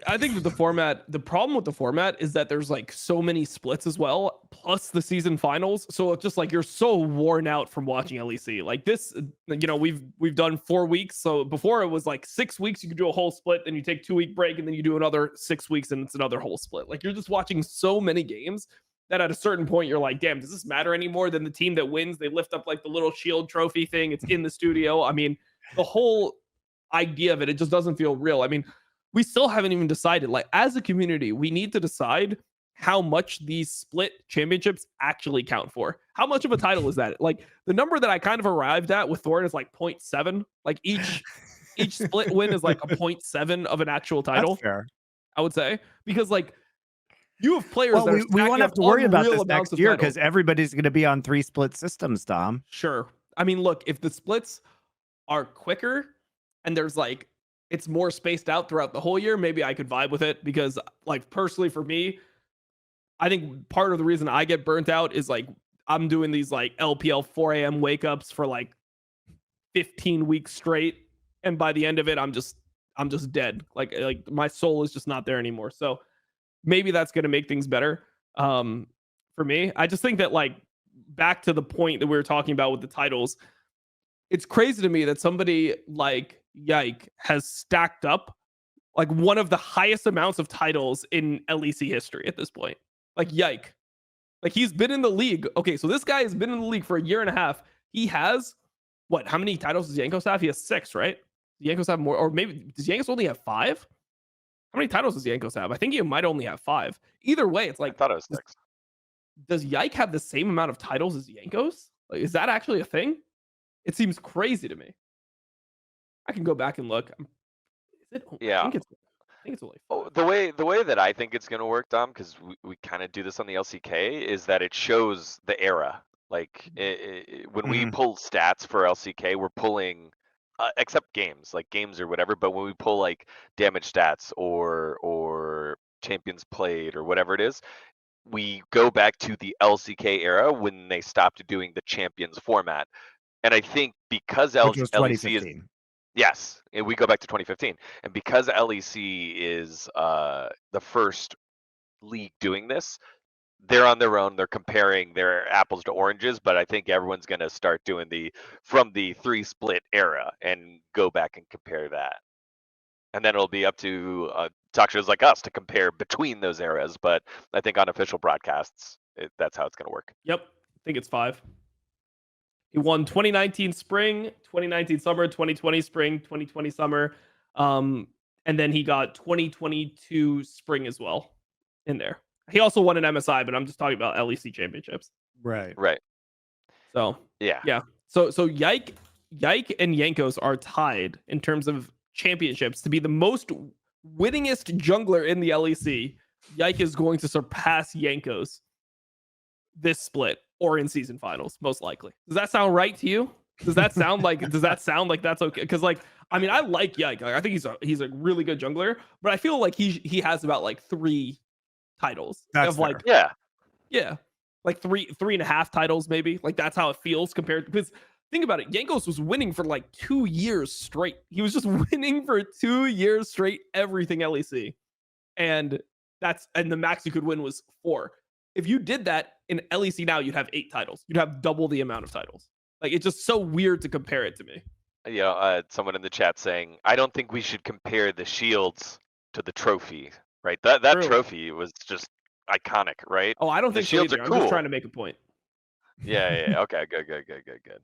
I think that the problem with the format is that there's like so many splits as well, plus the season finals. So it's just like you're so worn out from watching LEC. Like this, we've done 4 weeks. So before it was like 6 weeks, you could do a whole split, then you take 2 week break, and then you do another 6 weeks, and it's another whole split. Like you're just watching so many games that at a certain point you're like, damn, does this matter anymore? Than the team that wins, they lift up like the little shield trophy thing. It's in the studio. I mean, the whole idea of it just doesn't feel real. I mean, we still haven't even decided. Like, as a community, we need to decide how much these split championships actually count for. How much of a title is that? Like, the number that I kind of arrived at with Thorn is like 0.7. Like each split win is like a 0.7 of an actual That's title, fair. I would say. Because like you have players Well, that are we won't stacking have up to worry about unreal this amounts next of year titles. because everybody's going to be on 3 split systems, Dom. Sure. I mean, look, if the splits are quicker and there's like it's more spaced out throughout the whole year, maybe I could vibe with it because like personally for me, I think part of the reason I get burnt out is like I'm doing these like LPL 4 a.m. wake ups for like 15 weeks straight. And by the end of it, I'm just dead. Like my soul is just not there anymore. So maybe that's gonna make things better. For me. I just think that like back to the point that we were talking about with the titles, it's crazy to me that somebody like Yike has stacked up like one of the highest amounts of titles in LEC history at this point. Like Yike. Like he's been in the league. Okay, so this guy has been in the league for a year and a half. He has what? How many titles does Yankos have? He has 6, right? Yankos have more, or maybe does Yankos only have 5? How many titles does Yankos have? I think he might only have 5. Either way, it's I like thought it was does, 6. does Yike have the same amount of titles as Yankos? Like, is that actually a thing? It seems crazy to me. I can go back and look. Is it? Yeah. I think it's only 5. Oh, the way that I think it's going to work, Dom, because we kind of do this on the LCK, is that it shows the era. Like when we pull stats for LCK, we're pulling except games, like games or whatever. But when we pull like damage stats or champions played or whatever it is, we go back to the LCK era when they stopped doing the champions format. And I think because Which was LEC is 2015. yes, and we go back to 2015, and because LEC is the first league doing this, they're on their own. They're comparing their apples to oranges, but I think everyone's going to start doing from the 3 split era and go back and compare that, and then it'll be up to talk shows like us to compare between those eras. But I think on official broadcasts, that's how it's going to work. Yep, I think it's 5. He won 2019 spring, 2019 summer, 2020 spring, 2020 summer, and then he got 2022 spring as well in there. He also won an MSI, but I'm just talking about LEC championships. Right. Right. So Yeah. So Yike and Yankos are tied in terms of championships to be the most winningest jungler in the LEC. Yike is going to surpass Yankos this split or in season finals, most likely. Does that sound right to you? Does that sound like that's okay? Because like I mean, I like Yike. Like, I think he's a really good jungler, but I feel like he has about like 3 titles That's of like fair. Yeah. like 3.5 titles maybe. Like that's how it feels compared because think about it. Yankos was winning for like 2 years straight. He was just winning for 2 years straight everything LEC. And the max you could win was 4. If you did that in LEC now, you'd have 8 titles. You'd have double the amount of titles. Like it's just so weird to compare it to me. You know, someone in the chat saying, I don't think we should compare the shields to the trophy, right? That True. trophy was just iconic, right? Oh, I don't The think so shields either. are I'm just cool. trying to make a point. Yeah. Okay. Good.